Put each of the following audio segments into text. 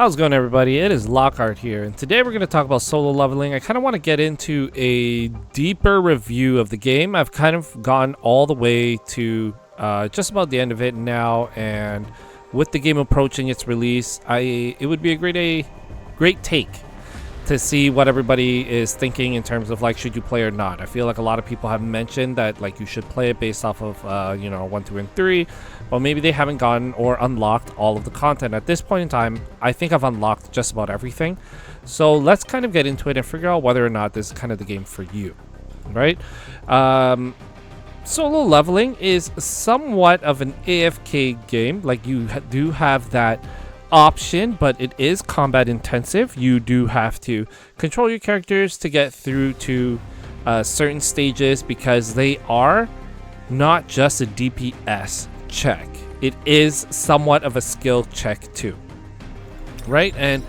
How's it going, everybody? It is Lockhart here, and today we're going to talk about solo leveling. I kind of want to get into a deeper review of the game. I've kind of gone all the way to just about the end of it now, and with the game approaching its release, it would be a great take to see what everybody is thinking in terms of like, should you play or not. I feel like a lot of people have mentioned that like you should play it based off of 1, 2, and 3, but maybe they haven't gotten or unlocked all of the content. At this point in time, I think I've unlocked just about everything, so let's kind of get into it and figure out whether or not this is kind of the game for you, right? Solo leveling is somewhat of an AFK game. Like, you do have that option, but it is combat intensive. You do have to control your characters to get through to certain stages, because they are not just a DPS check. It is somewhat of a skill check too, right? And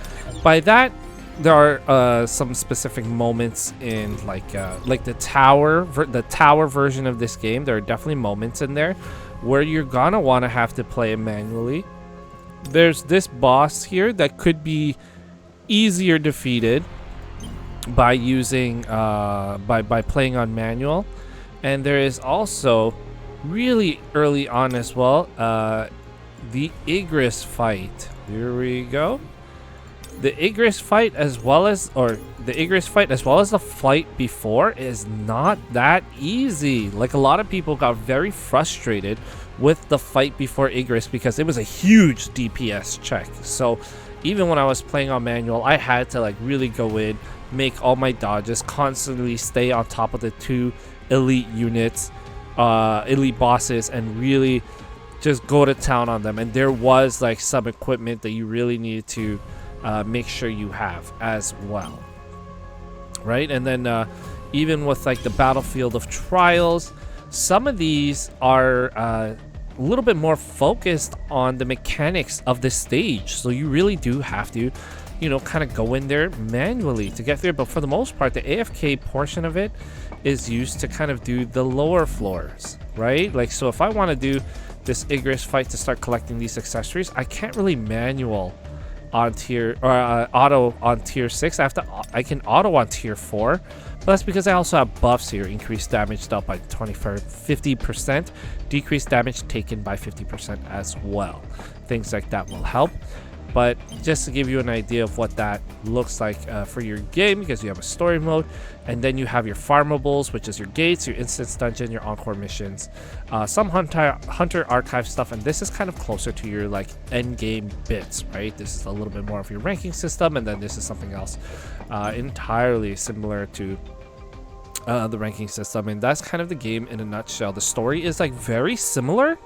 by that, there are some specific moments in like the tower version of this game. There are definitely moments in there where you're gonna want to have to play it manually. There's this boss here that could be easier defeated by using by playing on manual, and there is also really early on as well the Igris fight. Here we go. The Igris fight as well as the fight before is not that easy. Like, a lot of people got very frustrated with the fight before Igris because it was a huge DPS check. So even when I was playing on manual, I had to like really go in, make all my dodges, constantly stay on top of the two elite units, elite bosses, and really just go to town on them. And there was like some equipment that you really needed to make sure you have as well, right? And then even with like the Battlefield of Trials, some of these are a little bit more focused on the mechanics of the stage, so you really do have to kind of go in there manually to get there. But for the most part, the AFK portion of it is used to kind of do the lower floors, right? Like, so if I want to do this Igris fight to start collecting these accessories, I can't really manual on tier or auto on tier 6. I can auto on tier 4, but that's because I also have buffs here: increased damage dealt by 50%, decreased damage taken by 50% as well. Things like that will help. But just to give you an idea of what that looks like for your game, because you have a story mode, and then you have your farmables, which is your gates, your instance dungeon, your encore missions, some hunter archive stuff, and this is kind of closer to your like end game bits, right? This is a little bit more of your ranking system, and then this is something else entirely similar to the ranking system, and that's kind of the game in a nutshell. The story is like very similar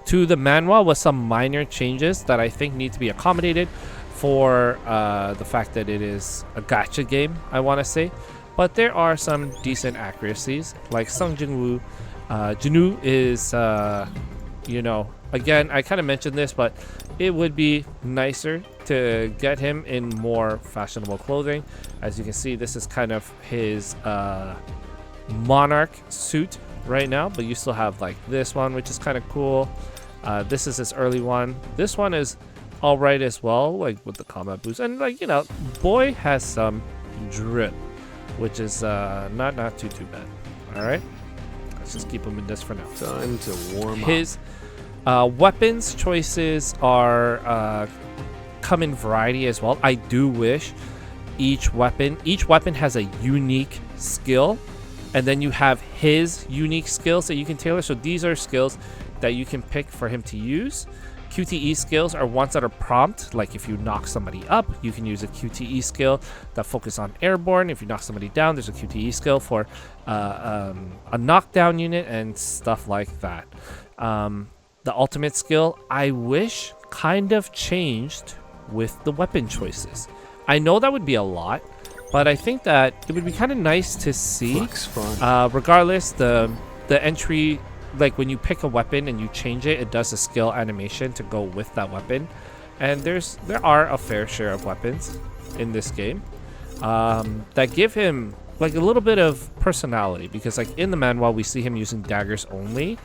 to the manual, with some minor changes that I think need to be accommodated for the fact that it is a gacha game, I want to say. But there are some decent accuracies, like Sung Jinwoo. Jinwoo is, again, I kind of mentioned this, but it would be nicer to get him in more fashionable clothing. As you can see, this is kind of his monarch suit right now, but you still have like this one, which is kind of cool. This is his early one. This one is all right as well, like with the combat boost, and like, boy has some drip, which is not too bad. All right, let's just keep him in this for now. Time to warm up. His weapons choices are come in variety as well. I do wish each weapon has a unique skill, and then you have his unique skills that you can tailor. So these are skills that you can pick for him to use. QTE skills are ones that are prompt, like if you knock somebody up, you can use a QTE skill that focus on airborne. If you knock somebody down, there's a QTE skill for a knockdown unit and stuff like that. The ultimate skill, I wish, kind of changed with the weapon choices. I know that would be a lot, but I think that it would be kind of nice to see. Regardless, the entry, like when you pick a weapon and you change it, it does a skill animation to go with that weapon. And there are a fair share of weapons in this game that give him like a little bit of personality, because like in the manual we see him using daggers only,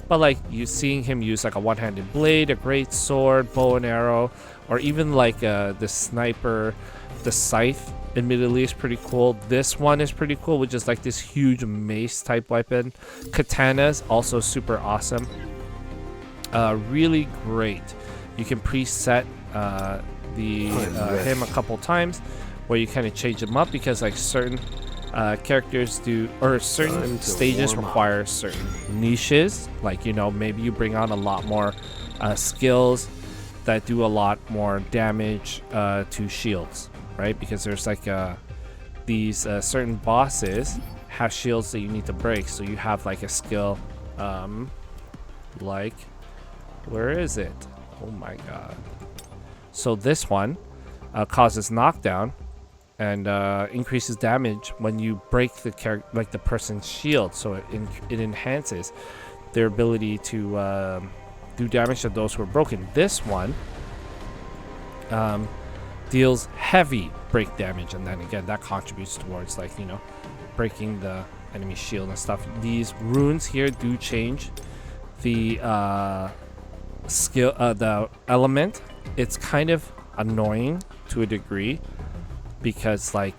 But like you seeing him use like a one-handed blade, a great sword, bow and arrow, or even like the sniper, the scythe, admittedly is pretty cool. This one is pretty cool, which is like this huge mace type weapon. Katanas also super awesome. Really great. You can preset him a couple times where you kind of change him up, because like certain characters do, or certain stages require certain niches, like, you know, maybe you bring on a lot more skills that do a lot more damage to shields, right? Because there's like these certain bosses have shields that you need to break, so you have like a skill like, where is it? Oh my god. So this one causes knockdown and increases damage when you break the person's shield, so it enhances their ability to do damage to those who are broken. This one deals heavy break damage, and then again that contributes towards, like, you know, breaking the enemy shield and stuff. These runes here do change the the element. It's kind of annoying to a degree, because like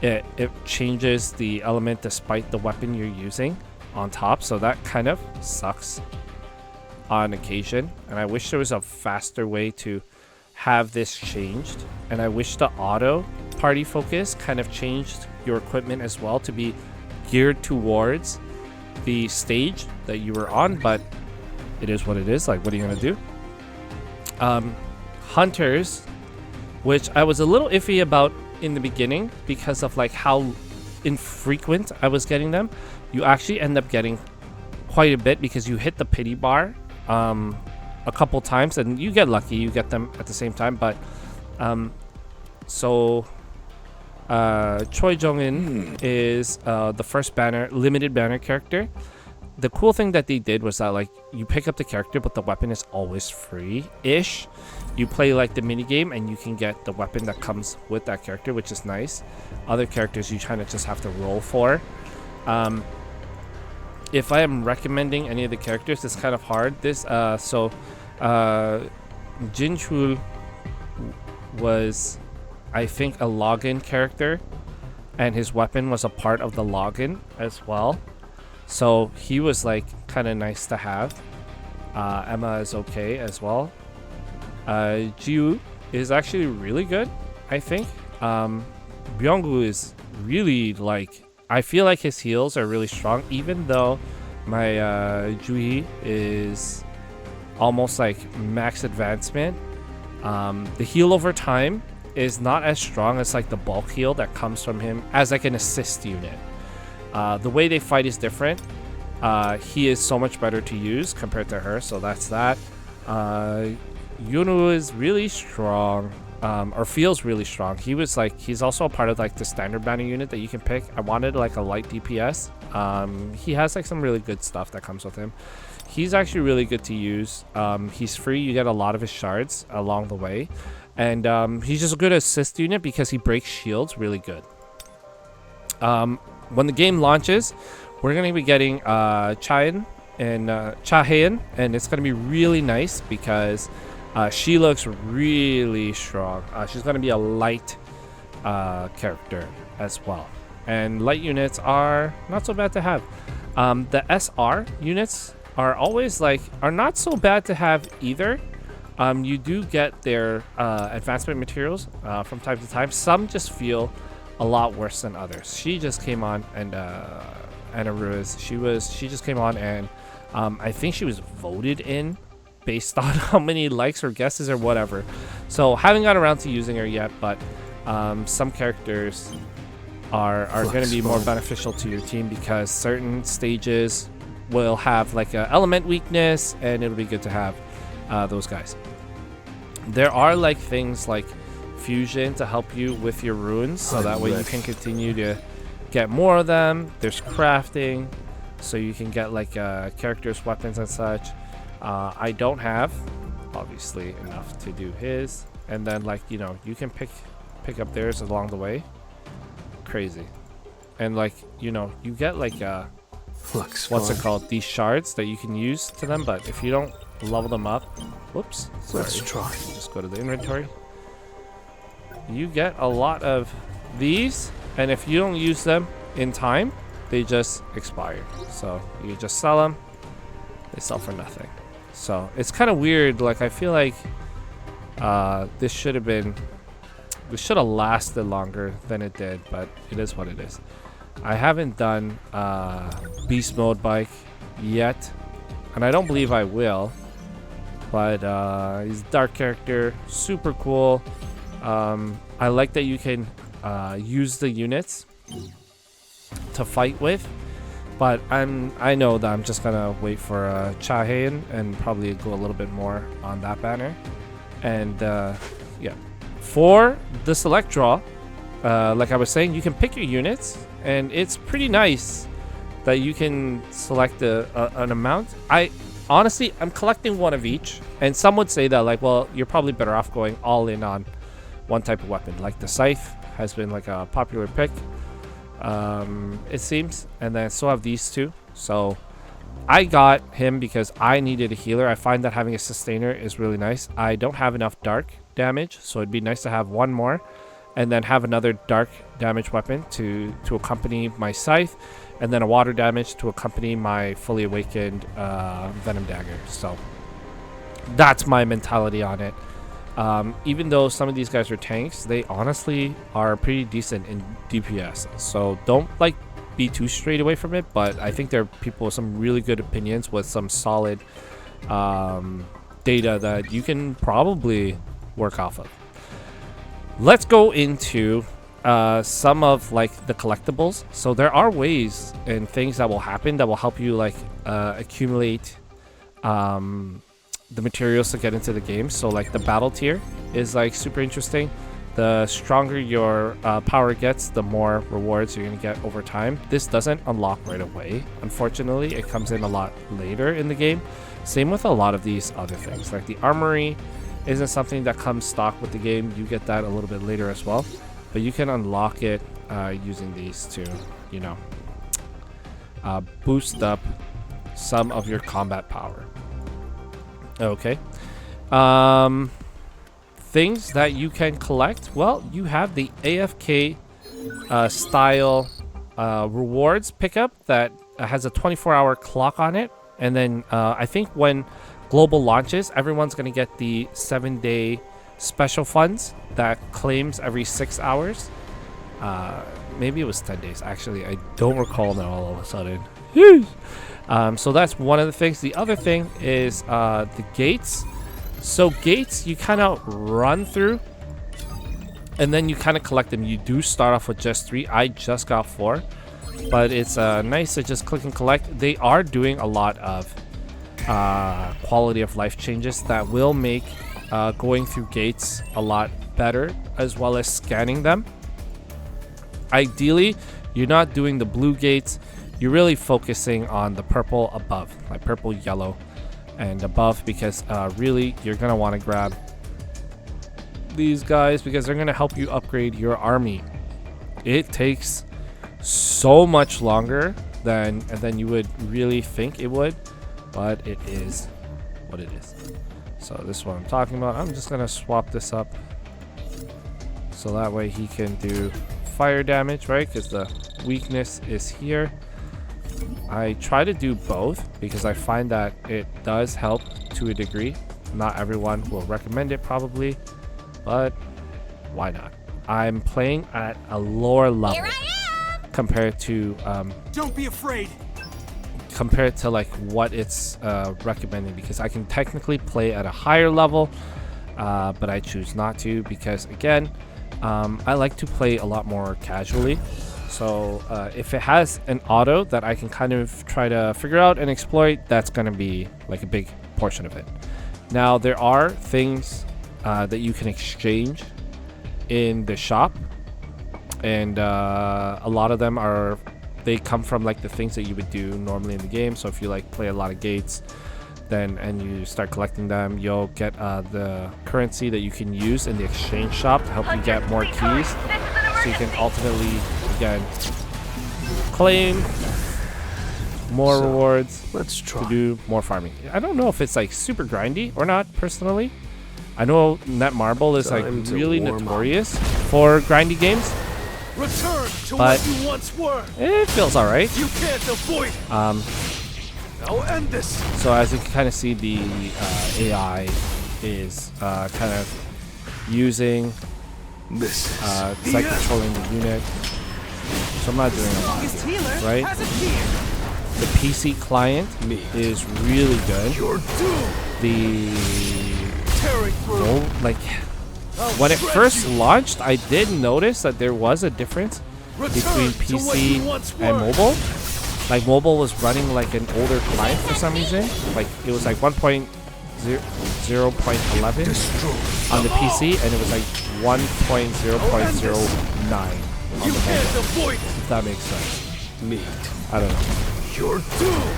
it changes the element despite the weapon you're using on top, so that kind of sucks on occasion. And I wish there was a faster way to have this changed, and I wish the auto party focus kind of changed your equipment as well to be geared towards the stage that you were on. But it is what it is. Like, what are you gonna do? Hunters, which I was a little iffy about in the beginning because of like how infrequent I was getting them. You actually end up getting quite a bit because you hit the pity bar a couple times, and you get lucky, you get them at the same time. But Choi Jong-in is the first limited banner character. The cool thing that they did was that, like, you pick up the character, but the weapon is always free-ish. You play like the mini game, and you can get the weapon that comes with that character, which is nice. Other characters you kind of just have to roll for. If I am recommending any of the characters, it's kind of hard. Jin Chul was, I think, a login character, and his weapon was a part of the login as well. So he was like kind of nice to have. Emma is okay as well. Jiwoo is actually really good, I think. Byung-gu is really, like, I feel like his heals are really strong, even though my Juhi is almost like max advancement. The heal over time is not as strong as like the bulk heal that comes from him as like an assist unit. The way they fight is different. He is so much better to use compared to her, so that's that. Yunu is really strong, or feels really strong. He's also a part of like the standard banner unit that you can pick. I wanted like a light DPS. He has like some really good stuff that comes with him. He's actually really good to use. He's free. You get a lot of his shards along the way, and he's just a good assist unit because he breaks shields really good. When the game launches, we're going to be getting Chaein and Chaein, and it's going to be really nice because she looks really strong. She's going to be a light character as well, and light units are not so bad to have. The SR units are not so bad to have either. You do get their advancement materials from time to time. Some just feel a lot worse than others. She just came on, and Anna Ruiz, she just came on, and I think she was voted in based on how many likes or guesses or whatever. So haven't got around to using her yet, but some characters are going to be more beneficial to your team because certain stages will have like a element weakness, and it'll be good to have those guys. There are like things like fusion to help you with your runes, so that way you can continue to get more of them. There's crafting, so you can get like characters, weapons, and such. I don't have, obviously, enough to do his, and then like, you know, you can pick up theirs along the way. Crazy. And like, you know, you get like Looks what's it fun. called? These shards that you can use to them, but if you don't level them up, whoops, Let's sorry. try. Just go to the inventory. You get a lot of these, and if you don't use them in time, they just expire. So you just sell them, they sell for nothing. So it's kind of weird. Like, I feel like this should have lasted longer than it did, but it is what it is. I haven't done beast mode bike yet, and I don't believe I will, but he's a dark character, super cool. I like that you can use the units to fight with, but I know that I'm just gonna wait for Chahayan and probably go a little bit more on that banner. And yeah, for the select draw, like I was saying, you can pick your units, and it's pretty nice that you can select an amount. Honestly, I'm collecting one of each, and some would say that, like, well, you're probably better off going all in on one type of weapon. Like the scythe has been like a popular pick, it seems, and then so have these two. So I got him because I needed a healer. I find that having a sustainer is really nice. I don't have enough dark damage, so it'd be nice to have one more, and then have another dark damage weapon to accompany my scythe, and then a water damage to accompany my fully awakened venom dagger. So that's my mentality on it. Even though some of these guys are tanks, they honestly are pretty decent in DPS. So don't like be too straight away from it, but I think there are people with some really good opinions with some solid data that you can probably work off of. Let's go into some of like the collectibles. So there are ways and things that will happen that will help you like accumulate the materials to get into the game. So like the battle tier is like super interesting. The stronger your power gets, the more rewards you're going to get over time. This doesn't unlock right away, unfortunately. It comes in a lot later in the game. Same with a lot of these other things. Like the armory isn't something that comes stock with the game. You get that a little bit later as well. But you can unlock it using these to, you know, boost up some of your combat power. Okay. Things that you can collect. Well, you have the AFK style rewards pickup that has a 24-hour clock on it. And then I think when global launches, everyone's going to get the 7-day special funds that claims every 6 hours. Maybe it was 10 days. Actually, I don't recall now all of a sudden. So that's one of the things. The other thing is the gates. So gates you kind of run through, and then you kind of collect them. You do start off with just 3. I just got 4, but it's nice to just click and collect. They are doing a lot of quality of life changes that will make going through gates a lot better, as well as scanning them. Ideally, you're not doing the blue gates. You're really focusing on the purple above, like purple, yellow, and above, because really you're going to want to grab these guys because they're going to help you upgrade your army. It takes so much longer than you would really think it would, but it is what it is. So this is what I'm talking about. I'm just going to swap this up so that way he can do fire damage, right? Because the weakness is here. I try to do both because I find that it does help to a degree. Not everyone will recommend it probably, but why not? I'm playing at a lower level compared to Don't be afraid. compared to like what it's recommending, because I can technically play at a higher level, but I choose not to because again, I like to play a lot more casually. So if it has an auto that I can kind of try to figure out and exploit, that's going to be like a big portion of it. Now, there are things that you can exchange in the shop, and a lot of them they come from like the things that you would do normally in the game. So if you like play a lot of gates, then and you start collecting them, you'll get the currency that you can use in the exchange shop to help you get more keys, so you can ultimately again claim more rewards Let's try. to do more farming. I don't know if it's like super grindy or not, personally. I know Netmarble is like Time to really warm up. notorious for grindy games, Return to but what you once were. it feels alright. You can't avoid it. Now end this. So as you can kind of see, the AI is kind of using, This is it's like controlling the unit. So I'm not doing a lot here, right? The PC client me. is really good. You're doomed. The Tearing through. like when it first launched, I did notice that there was a difference between Return to what you PC once and were. mobile. Like mobile was running like an older client for some reason. Like it was like 1.0.11 on the PC, and it was like 1.0.09 on You the can't mobile. avoid it. If that makes sense. meat. I don't know. You're doomed.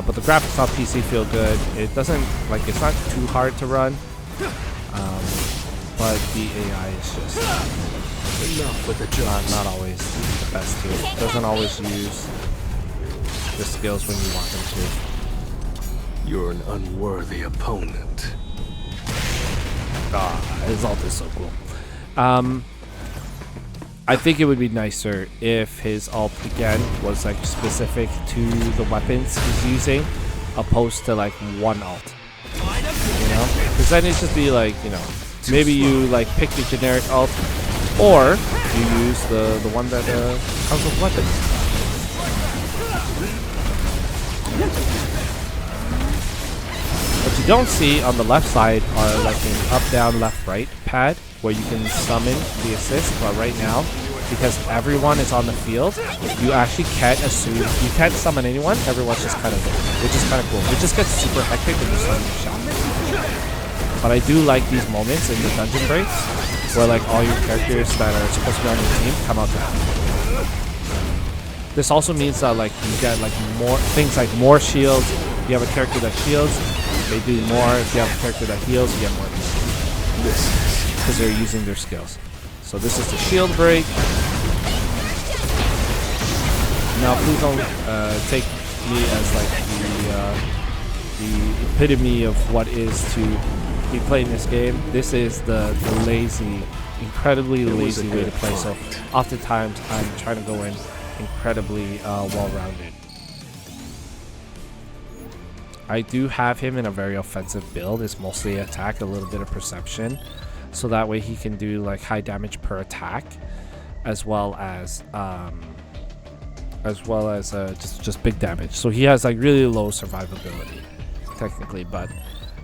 But the graphics on PC feel good. It doesn't like it's not too hard to run. But the AI is just Enough with the jobs. not always the best here. It doesn't always use the skills when you want them to. You're an unworthy opponent. His ult is so cool. I think it would be nicer if his ult again was like specific to the weapons he's using, opposed to like one ult. You know, because then it'd just be like, you know, maybe you like pick the generic ult, or you use the one that comes with weapons. What you don't see on the left side are like an up, down, left, right pad where you can summon the assist, but right now, because everyone is on the field, you actually can't assume, you can't summon anyone, everyone's just kind of there, which is kind of cool. It just gets super hectic when you summon your shot. But I do like these moments in the dungeon breaks, where like all your characters that are supposed to be on your team come out to help. This also means that like you get like more things like more shields. You have a character that shields, they do more. If you have a character that heals, you get more because they're using their skills. So this is the shield break. Now please don't take me as like the epitome of what is to be playing this game. This is the lazy, incredibly lazy way to play. So oftentimes I'm trying to go in incredibly well-rounded. I do have him in a very offensive build. It's mostly attack, a little bit of perception, so that way he can do like high damage per attack, as well as just big damage. So he has like really low survivability, technically,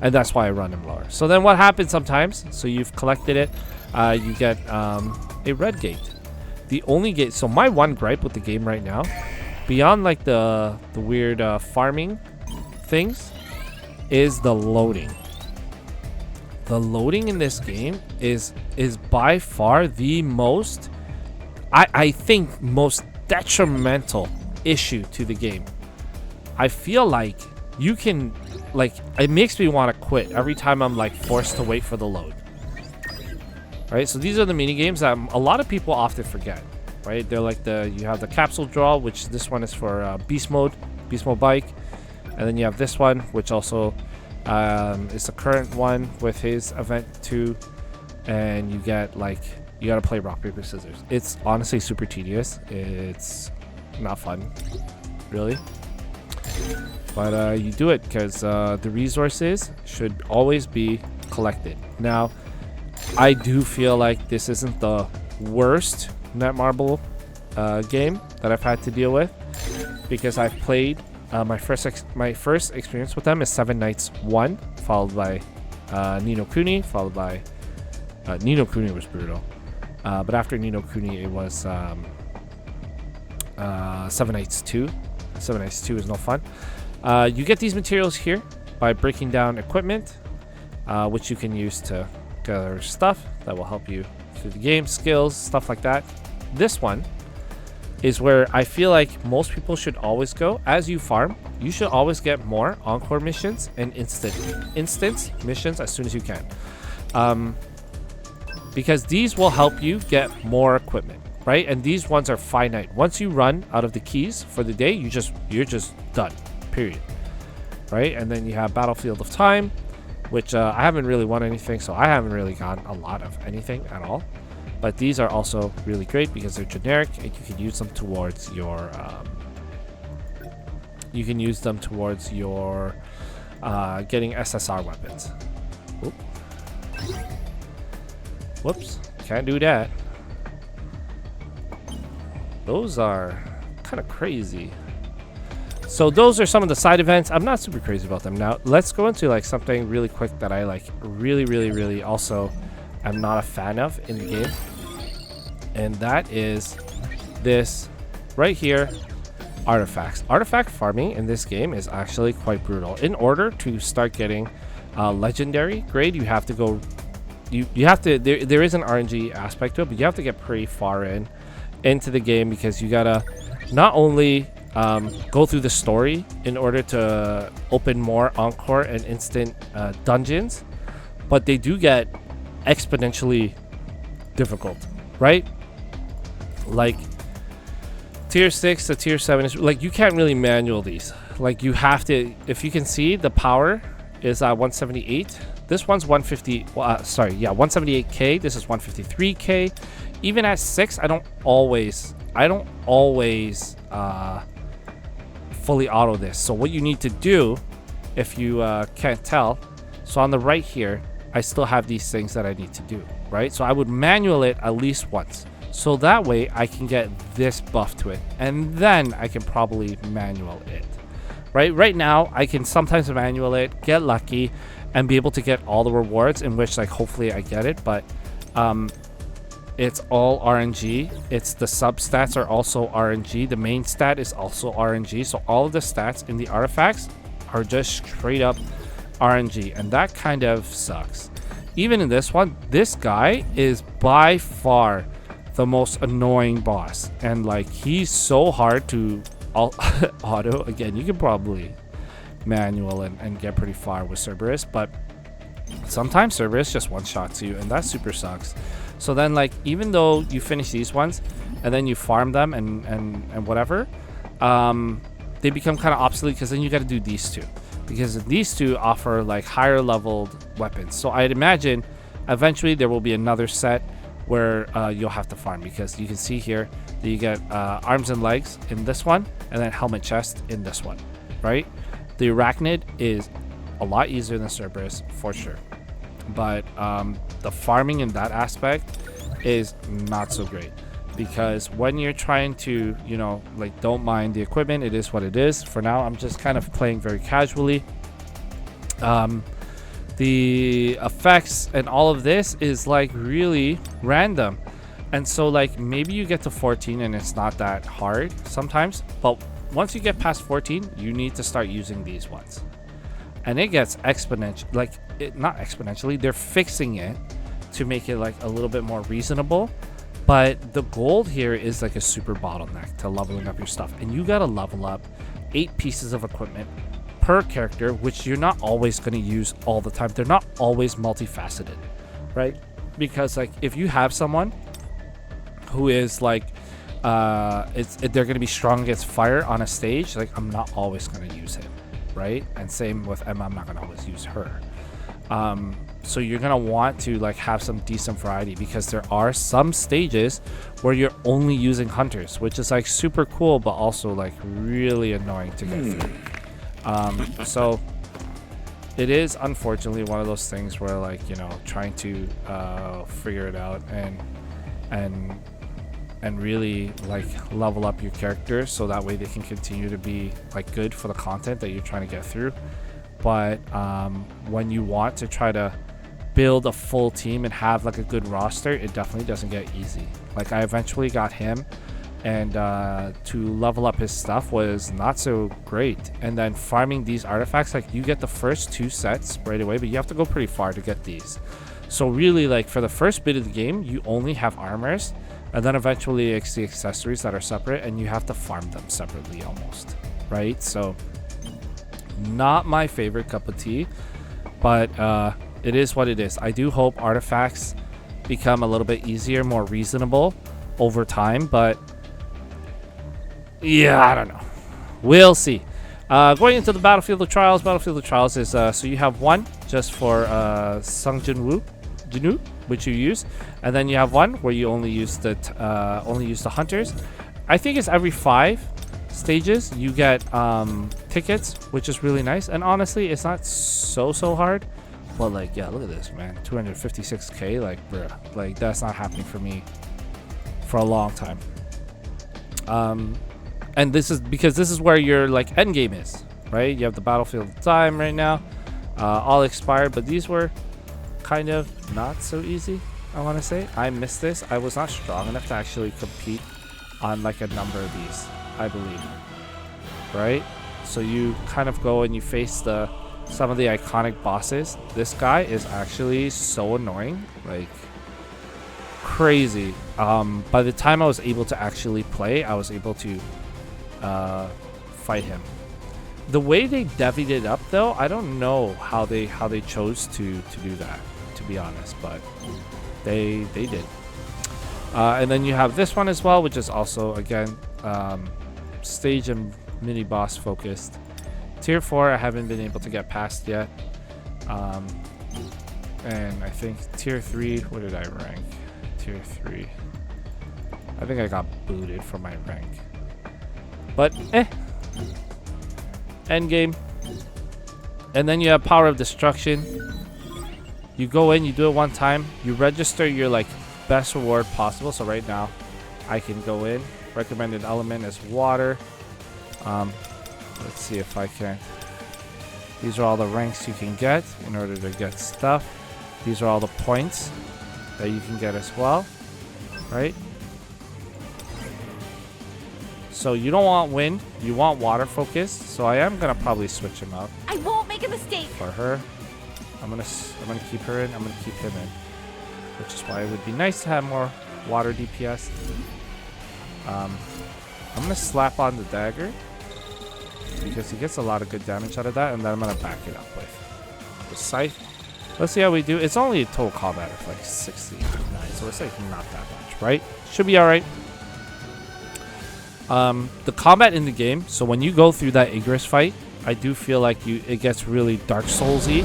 and that's why I run him lower. So then what happens sometimes? So you've collected it, you get a red gate. The only gate. So my one gripe with the game right now, beyond like the weird farming things, is the loading. The loading in this game is by far the most, I think, most detrimental issue to the game. I feel like you can, like, it makes me want to quit every time I'm like forced to wait for the load. Right, so these are the mini games that a lot of people often forget. Right, they're like you have the capsule draw, which this one is for beast mode bike, and then you have this one, which also is the current one with his event 2, and you get like, you gotta play rock paper scissors. It's honestly super tedious. It's not fun, really, but you do it because the resources should always be collected. Now, I do feel like this isn't the worst Netmarble game that I've had to deal with, because I've played my first experience with them is 7 Nights 1, followed by Ni no Kuni, followed by Ni no Kuni was brutal, but after Ni no Kuni it was 7 Nights 2. 7 Nights 2 is no fun. You get these materials here by breaking down equipment, which you can use to gather stuff that will help you through the game, skills, stuff like that. This one is where I feel like most people should always go. As you farm, you should always get more encore missions and instance missions as soon as you can, because these will help you get more equipment. right? And these ones are finite. Once you run out of the keys for the day, you're just done, period, right? And then you have Battlefield of Time, which I haven't really won anything, so I haven't really gotten a lot of anything at all. But these are also really great because they're generic, and you can use them towards your getting SSR weapons. Oop. Whoops, can't do that. Those are kind of crazy. So those are some of the side events. I'm not super crazy about them. Now let's go into like something really quick that I like really also am not a fan of in the game, and that is this right here, artifacts. Artifact farming in this game is actually quite brutal. In order to start getting legendary grade, you have to go you have to there is an RNG aspect to it, but you have to get pretty far into the game, because you gotta not only go through the story in order to open more encore and instant dungeons, but they do get exponentially difficult, right? Like tier 6 to tier 7 is like, you can't really manual these. Like, you have to, if you can see, the power is 178. This one's 150, 178k. This is 153k. Even at 6, I don't always fully auto this. So what you need to do, if you can't tell, so on the right here, I still have these things that I need to do, right? So I would manual it at least once, so that way I can get this buff to it, and then I can probably manual it, right? Right now I can sometimes manual it, get lucky, and be able to get all the rewards, in which like hopefully I get it, but it's all RNG. It's the sub stats are also RNG. The main stat is also RNG. So all of the stats in the artifacts are just straight up RNG, and that kind of sucks. Even in this one, this guy is by far the most annoying boss, and like, he's so hard to auto. Again, you can probably manual and get pretty far with Cerberus, but sometimes Cerberus just one-shots you, and that super sucks. So then, like, even though you finish these ones and then you farm them and whatever, they become kind of obsolete, because then you got to do these two, because these two offer like higher leveled weapons. So I'd imagine eventually there will be another set where you'll have to farm, because you can see here that you get arms and legs in this one, and then helmet chest in this one, right? The Arachnid is a lot easier than Cerberus for sure, but the farming in that aspect is not so great, because when you're trying to, you know, like, don't mind the equipment, it is what it is. For now, I'm just kind of playing very casually. The effects and all of this is like really random, and so like maybe you get to 14 and it's not that hard sometimes, but once you get past 14, you need to start using these ones, and it gets exponential. Like, not exponentially, they're fixing it to make it like a little bit more reasonable, but the gold here is like a super bottleneck to leveling up your stuff, and you gotta level up 8 pieces of equipment per character, which you're not always going to use all the time. They're not always multifaceted, right? Because like, if you have someone who is like they're going to be strong against fire on a stage, like, I'm not always going to use him, right? And same with Emma, I'm not going to always use her. So you're going to want to like have some decent variety, because there are some stages where you're only using hunters, which is like super cool, but also like really annoying to get through. So it is unfortunately one of those things where, like, you know, trying to figure it out and really like level up your characters, so that way they can continue to be like good for the content that you're trying to get through. But when you want to try to build a full team and have like a good roster, it definitely doesn't get easy. Like, I eventually got him, and to level up his stuff was not so great. And then farming these artifacts, like, you get the first 2 sets right away, but you have to go pretty far to get these. So really, like, for the first bit of the game, you only have armors, and then eventually it's the accessories that are separate, and you have to farm them separately almost, right? So not my favorite cup of tea, but it is what it is. I do hope artifacts become a little bit easier, more reasonable, over time, but yeah, I don't know. We'll see. Going into the Battlefield of Trials. Battlefield of Trials is so you have one just for Sung Jinwoo, which you use, and then you have one where you only use the hunters. I think it's every 5 stages you get tickets, which is really nice. And honestly, it's not so hard. But like, yeah, look at this, man. 256k, like, bruh, like that's not happening for me for a long time. And this is because this is where your like endgame is, right? You have the Battlefield of Time right now, all expired, but these were kind of not so easy. I want to say I missed this. I was not strong enough to actually compete on like a number of these, I believe, right? So you kind of go and you face some of the iconic bosses. This guy is actually so annoying, like crazy. By the time I was able to actually play, I was able to fight him. The way they devied it up, though, I don't know how they chose to do that, to be honest, but they did. And then you have this one as well, which is also again stage and mini boss focused. Tier 4 I haven't been able to get past yet, and I think tier 3, what did I rank? Tier 3, I think I got booted from my rank, but endgame. And then you have Power of Destruction. You go in, you do it one time, you register your like best reward possible. So right now I can go in, recommended element is water. Let's see if I can. These are all the ranks you can get in order to get stuff. These are all the points that you can get as well, right? So you don't want wind, you want water focused. So I am gonna probably switch him up. I won't make a mistake. For her, I'm gonna keep her in. I'm gonna keep him in, which is why it would be nice to have more water DPS. I'm gonna slap on the dagger because he gets a lot of good damage out of that, and then I'm gonna back it up with the scythe. Let's see how we do. It's only a total combat of like 69, so it's like not that much, right? Should be all right. The combat in the game, so when you go through that Igris fight, I do feel like it gets really Dark Souls-y.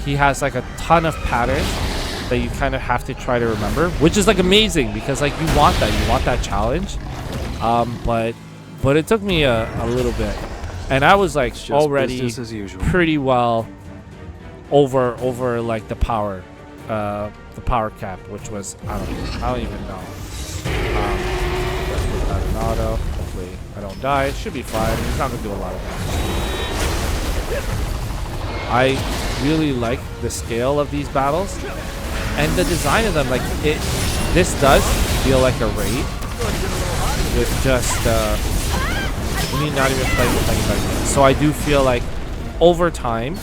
He has like a ton of patterns that you kind of have to try to remember, which is like amazing because like you want that challenge. But it took me a little bit, and I was like already pretty well over like the power cap, which was I don't even know. Let's put that in auto. Hopefully I don't die. It should be fine. He's not gonna do a lot of damage. I really like the scale of these battles and the design of them. Like this does feel like a raid with just me not even playing with anybody else. So I do feel like over time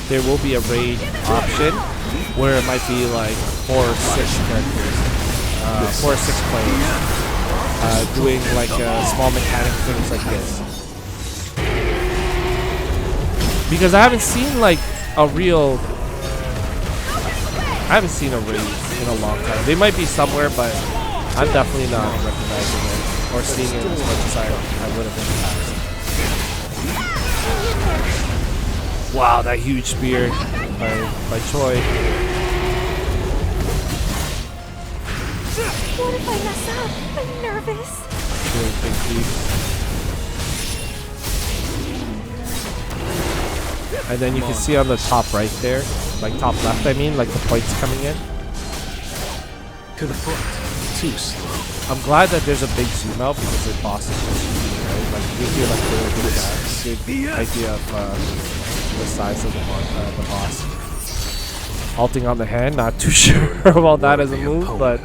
there will be a raid option where it might be like 4 or 6 characters, 4 or 6 players doing like small mechanic things like this. Because I haven't seen like a raid in a long time. They might be somewhere, but I'm definitely not recognizing it or seeing it as much as I would have in the past. Wow, that huge spear by Choi. What if I mess up? I'm nervous. Really big beast. And then you can see on the top right there, like top left, I mean, like the points coming in. To the front. Too slow. I'm glad that there's a big zoom out because the boss is so huge, right? Like gives you like a good idea of the size of the boss. Halting on the hand, not too sure about that as a move, but I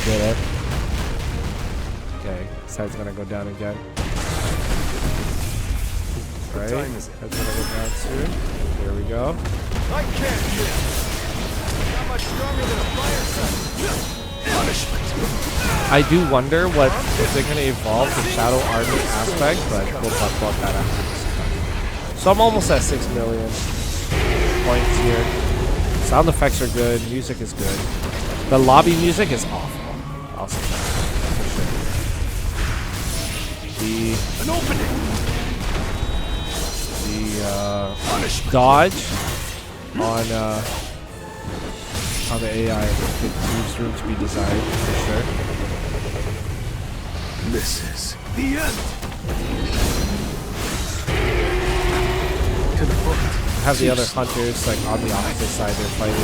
get it. Okay, this head's gonna go down again. Right, head's gonna go down soon. Here we go. I can't hit. Not much stronger than a fire set. Punishment. I do wonder if they're gonna evolve the Shadow Army aspect, but we'll talk about that after this. So I'm almost at 6 million points here. Sound effects are good, music is good. The lobby music is awful. I'll say that. An opening. The dodge on the AI, it leaves room to be desired for sure. This is The end. to the foot. I have the other hunters like on the opposite side they're fighting.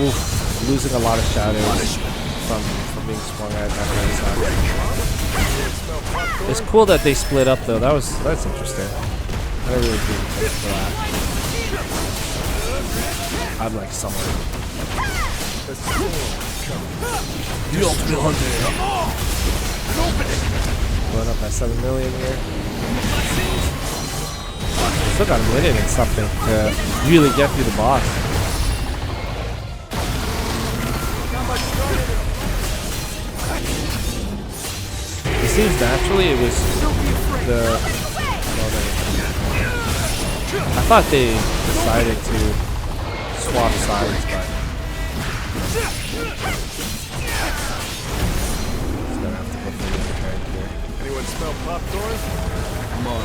Oof, losing a lot of shadows from being swung at that right side. It's cool that they split up though. That's interesting. I really didn't think for that. I'd like somewhere. The ultimate hunter. Going up by 7 million here. Still got a minute and something to really get through the boss. It seems naturally it was the. I thought they decided to swap sides, but just gonna have to go for the other character. Anyone smell popcorn? Come on.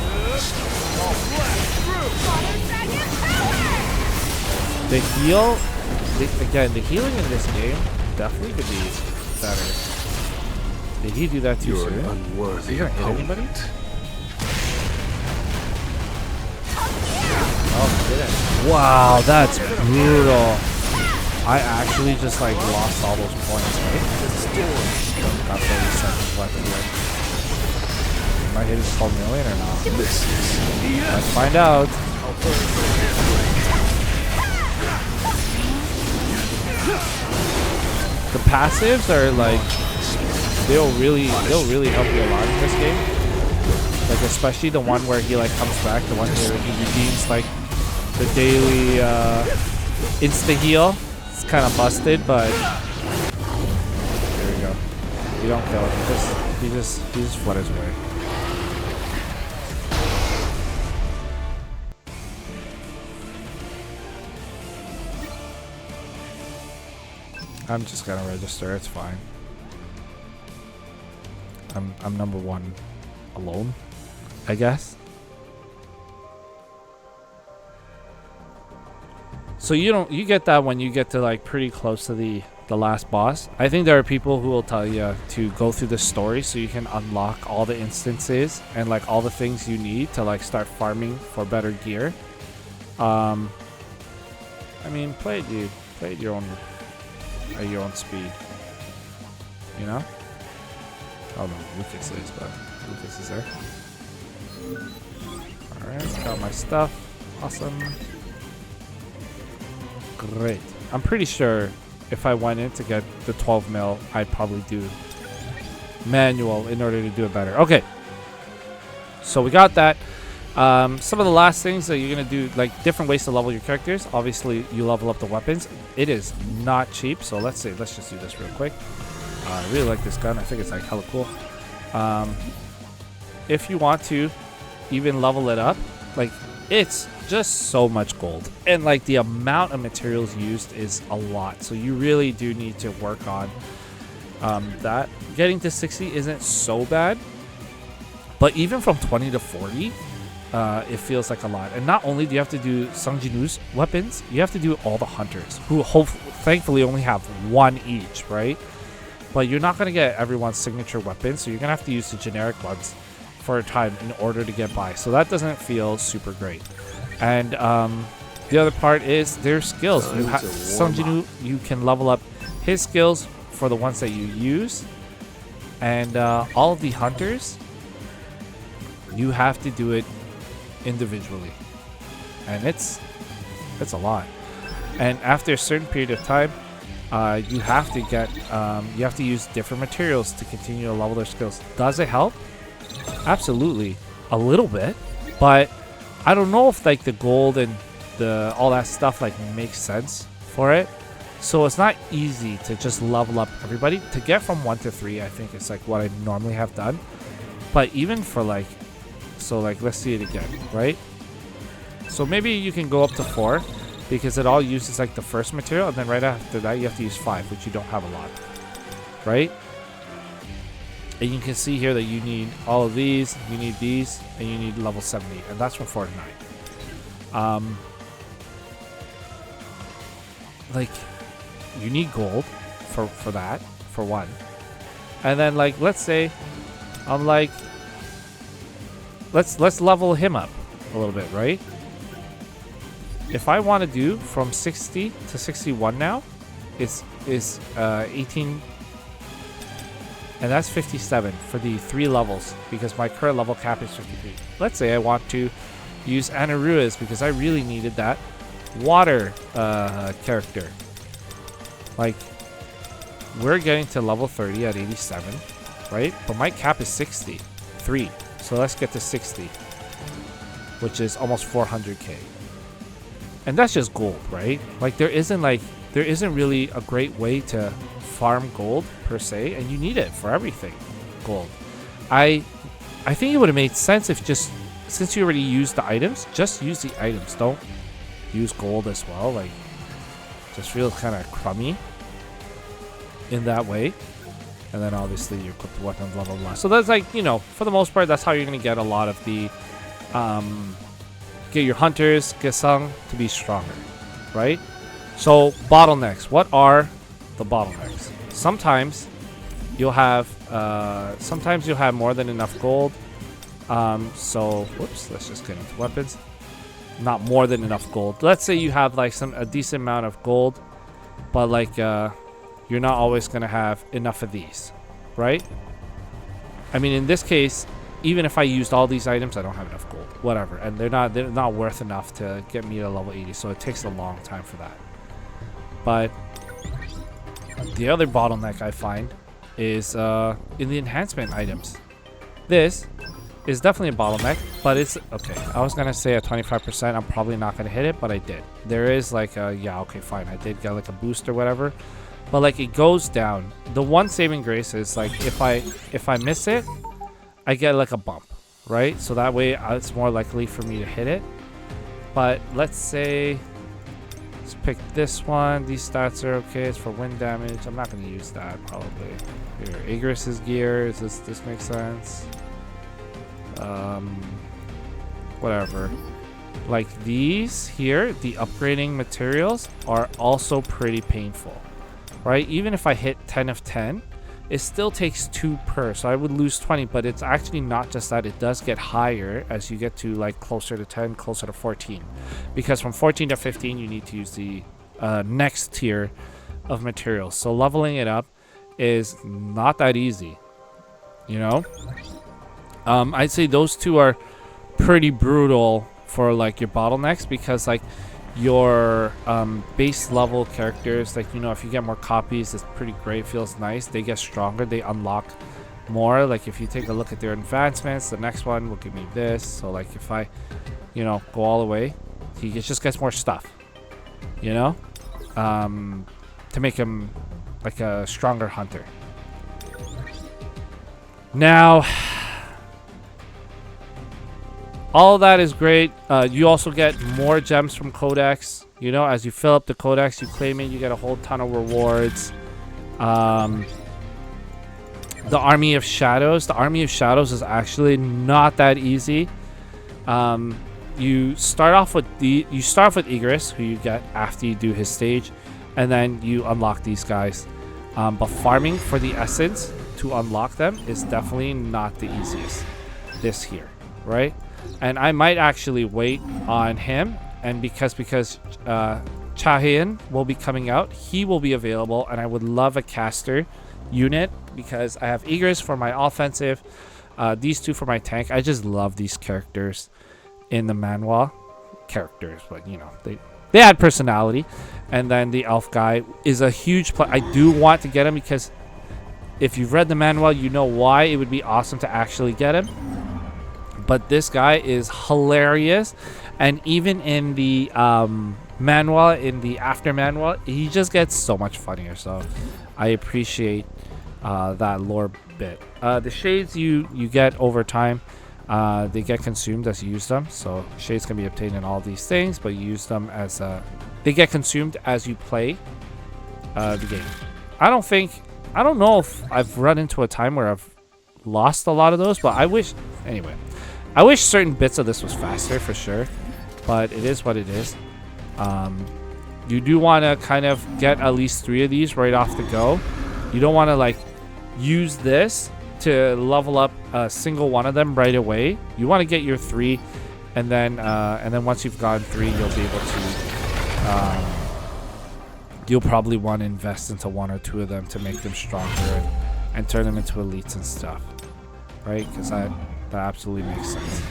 All blast through. The heal, again, the healing in this game definitely could be better. Did he do that too You're soon? an unworthy Is he gonna hit anybody? opponent. Oh, didn't. Wow, that's brutal. I actually just like lost all those points, right? Got 30 seconds left here. Am I hitting 12 million or not? This is Let's find out. The passives are like they'll really help you a lot in this game. Like especially the one where he like comes back, the one where he redeems like the daily insta heal. It's kind of busted, but there we go. You don't kill him. He just flutters away. I'm just gonna register. It's fine. I'm number one alone, I guess. So you get that when you get to like pretty close to the last boss. I think there are people who will tell you to go through the story so you can unlock all the instances and like all the things you need to like start farming for better gear. I mean, play it your own at your own speed. You know? Oh no, Lucas is, but Lucas is there. Alright, got my stuff. Awesome. Great. I'm pretty sure if I went in to get the 12 mil, I'd probably do manual in order to do it better. Okay. So we got that. Some of the last things that you're going to do, like different ways to level your characters. Obviously, you level up the weapons. It is not cheap. So let's just do this real quick. I really like this gun. I think it's like hella cool. If you want to even level it up, like it's just so much gold. And like the amount of materials used is a lot. So you really do need to work on that. Getting to 60 isn't so bad. But even from 20 to 40, it feels like a lot. And not only do you have to do Sung Jinu's weapons, you have to do all the hunters, who thankfully only have one each, right? But you're not going to get everyone's signature weapons, so you're going to have to use the generic ones for a time in order to get by. So that doesn't feel super great. And the other part is their skills. Sung Jinu, you can level up his skills for the ones that you use. And all of the hunters, you have to do it individually, and it's a lot. And after a certain period of time, you have to use different materials to continue to level their skills. Does it help? Absolutely, a little bit, but I don't know if like the gold and the all that stuff like makes sense for it. So it's not easy to just level up everybody. To get from 1 to 3, I think it's like what I normally have done. But even for like, so like let's see it again, right? So maybe you can go up to 4 because it all uses like the first material, and then right after that you have to use 5, which you don't have a lot, right? And you can see here that you need all of these, you need these, and you need level 70, and that's from 4 to 9. Like, you need gold for that, for one. And then, like, let's say I'm like, let's level him up a little bit, right? If I want to do from 60 to 61 now, it's 18, and that's 57 for the 3 levels because my current level cap is 53. Let's say I want to use Anarua's because I really needed that water character. Like, we're getting to level 30 at 87, right? But my cap is 63. So let's get to 60, which is almost 400k. And that's just gold, right? Like, there isn't really a great way to farm gold per se, and you need it for everything. Gold. I think it would have made sense if just, since you already used the items, just use the items. Don't use gold as well. Like, just feels kind of crummy in that way. And then obviously you equip the weapons, blah blah blah. So that's like, you know, for the most part, that's how you're gonna get a lot of the get your hunters, Gesang to be stronger, right? So bottlenecks. What are the bottlenecks? Sometimes you'll have more than enough gold. So whoops, let's just get into weapons. Not more than enough gold. Let's say you have like a decent amount of gold, but like you're not always gonna have enough of these, right? I mean, in this case, even if I used all these items, I don't have enough gold. Whatever, and they're not worth enough to get me to level 80. So it takes a long time for that. But the other bottleneck I find is in the enhancement items. This is definitely a bottleneck, but it's okay. I was gonna say at 25%, I'm probably not gonna hit it, but I did. There is like a, yeah, okay, fine. I did get like a boost or whatever, but like it goes down. The one saving grace is like if I miss it, I get like a bump, right? So that way it's more likely for me to hit it. But let's say, let's pick this one. These stats are okay. It's for wind damage. I'm not gonna use that probably. Here, Igris's gear. Does this make sense? Whatever. Like these here, the upgrading materials are also pretty painful, right? Even if I hit 10 of 10, it still takes 2 per, so I would lose 20, but it's actually not just that. It does get higher as you get to like closer to 10, closer to 14, because from 14 to 15 you need to use the next tier of materials. So leveling it up is not that easy, you know. I'd say those two are pretty brutal for like your bottlenecks, because like your base level characters, like, you know, if you get more copies, it's pretty great, feels nice. They get stronger, they unlock more. Like if you take a look at their advancements, the next one will give me this. So like if I, you know, go all the way, he just gets more stuff, you know, to make him like a stronger hunter. Now all that is great. You also get more gems from Codex. You know, as you fill up the Codex, you claim it, you get a whole ton of rewards. The Army of Shadows. The Army of Shadows is actually not that easy. You start off with Igris, who you get after you do his stage, and then you unlock these guys. But farming for the essence to unlock them is definitely not the easiest. This here, right? And I might actually wait on him, and because Chahean will be coming out, he will be available, and I would love a caster unit because I have Igris for my offensive, these two for my tank. I just love these characters in the manhwa characters, but you know, they add personality. And then the elf guy is a huge I do want to get him, because if you've read the manhwa, you know why it would be awesome to actually get him. But this guy is hilarious, and even in the manhwa, in the after manhwa, he just gets so much funnier. So I appreciate that lore bit. The shades you get over time, they get consumed as you use them. So shades can be obtained in all these things, but you use them as they get consumed as you play the game. I don't know if I've run into a time where I've lost a lot of those, but I wish anyway. I wish certain bits of this was faster for sure, but it is what it is. You do want to kind of get at least 3 of these right off the go. You don't want to like use this to level up a single one of them right away. You want to get your 3, and then once you've gotten 3, you'll be able to. You'll probably want to invest into 1 or 2 of them to make them stronger and turn them into elites and stuff, right? Because that absolutely makes sense.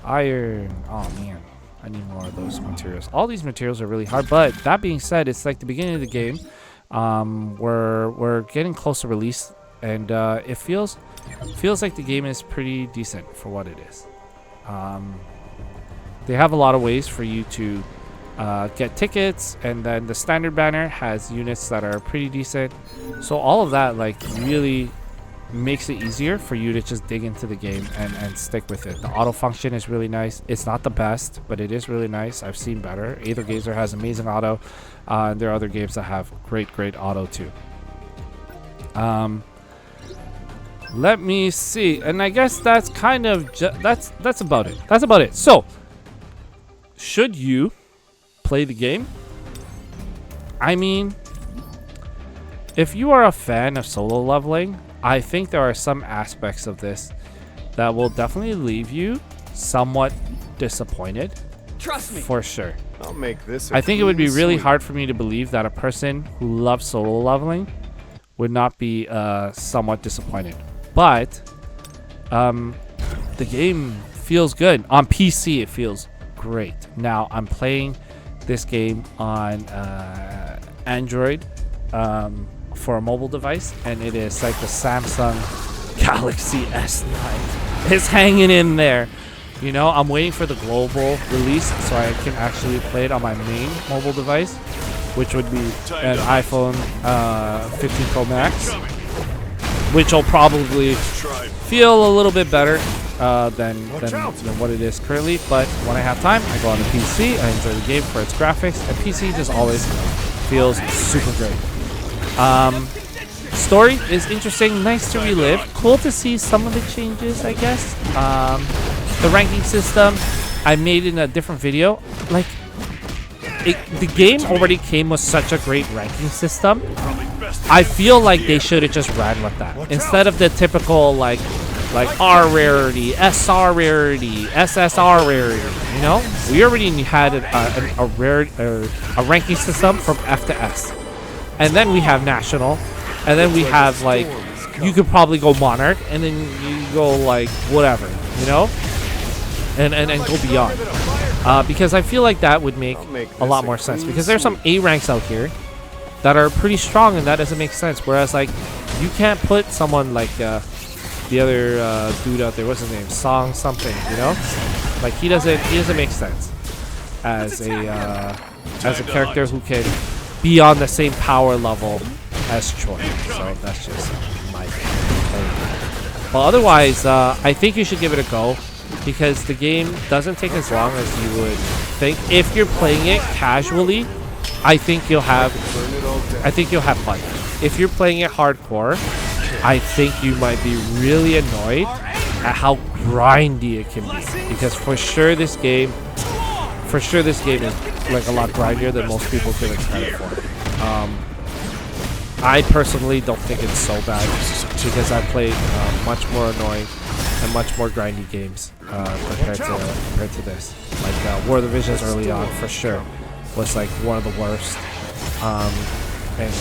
Iron. Oh man, I need more of those materials. All these materials are really hard, but that being said, it's like the beginning of the game. We're getting close to release, and it feels like the game is pretty decent for what it is. They have a lot of ways for you to get tickets, and then the standard banner has units that are pretty decent. So all of that like really makes it easier for you to just dig into the game and stick with it. The auto function is really nice. It's not the best, but it is really nice. I've seen better. Aether Gazer has amazing auto. There are other games that have great auto too. Let me see, and I guess that's kind of that's about it. That's about it. So, should you play the game? I mean, if you are a fan of solo leveling, I think there are some aspects of this that will definitely leave you somewhat disappointed. Trust me. For sure. I'll make this. I think it would be really hard for me to believe that a person who loves solo leveling would not be somewhat disappointed. But the game feels good. On PC, it feels great. Now, I'm playing this game on Android for a mobile device, and it is like the Samsung Galaxy S9. It's hanging in there. You know, I'm waiting for the global release so I can actually play it on my main mobile device, which would be an iPhone 15 Pro Max, which will probably feel a little bit better than what it is currently. But when I have time, I go on the PC. I enjoy the game for its graphics. And PC just always feels super great. Story is interesting, nice to relive. Cool to see some of the changes, I guess. The ranking system, I made in a different video. Like, the game already came with such a great ranking system. I feel like they should have just ran with that instead of the typical like R rarity, SR rarity, SSR rarity. You know, we already had a ranking system from F to S, and then we have national, and then we have like you could probably go monarch, and then you go like whatever, you know, and go beyond. Because I feel like that would make a lot more sense, because there's some A ranks out here that are pretty strong, and that doesn't make sense. Whereas like you can't put someone like the other dude out there, what's his name, Song something, you know, like he doesn't make sense as a character who can be on the same power level as Troy. So that's just my thing. But otherwise, I think you should give it a go, because the game doesn't take as long as you would think. If you're playing it casually, I think you'll have fun. If you're playing it hardcore, I think you might be really annoyed at how grindy it can be, because for sure this game is like a lot grindier than most people give it credit for. I personally don't think it's so bad, because I played much more annoying and much more grindy games compared to this. Like War of the Visions early on, for sure, was like one of the worst. And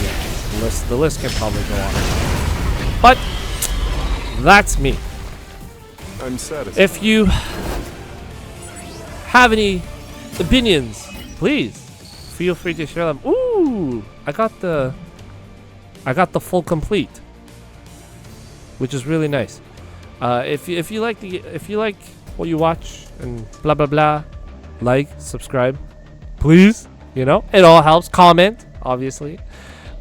yeah, the list can probably go on. But that's me. I'm satisfied. If you have any opinions, please feel free to share them. Ooh, I got the full complete, which is really nice. If you like what you watch and blah blah blah, like, subscribe, please. You know, it all helps. Comment, obviously.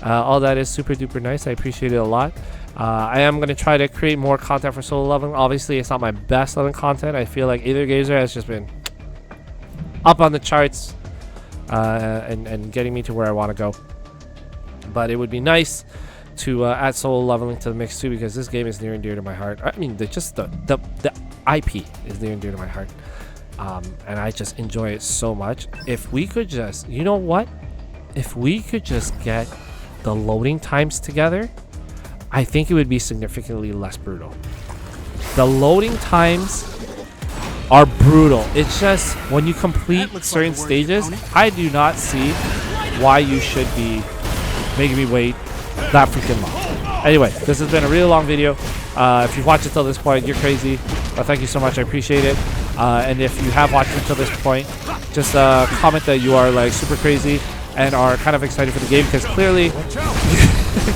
All that is super duper nice. I appreciate it a lot. I am going to try to create more content for solo leveling. Obviously, it's not my best leveling content. I feel like Aether Gazer has just been up on the charts and getting me to where I want to go. But it would be nice to add solo leveling to the mix too, because this game is near and dear to my heart. I mean, the IP is near and dear to my heart, and I just enjoy it so much. If we could just, you know what? If we could just get the loading times together, I think it would be significantly less brutal. The loading times are brutal. It's just when you complete certain stages, I do not see why you should be making me wait that freaking long. Anyway, this has been a really long video. If you've watched it till this point, you're crazy. Thank you so much. I appreciate it. And if you have watched it till this point, just comment that you are like super crazy and are kind of excited for the game, because clearly,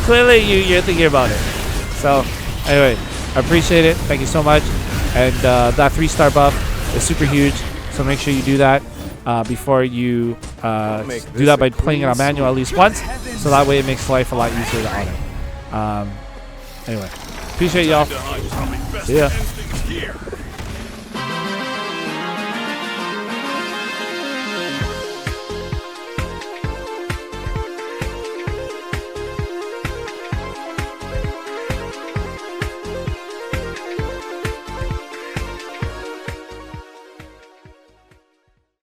clearly you're thinking about it. So anyway, I appreciate it. Thank you so much. And that 3-star buff is super huge. So make sure you do that before you do that by playing it on manual at least once. So that way it makes life a lot easier to honor. Anyway, appreciate y'all. See ya.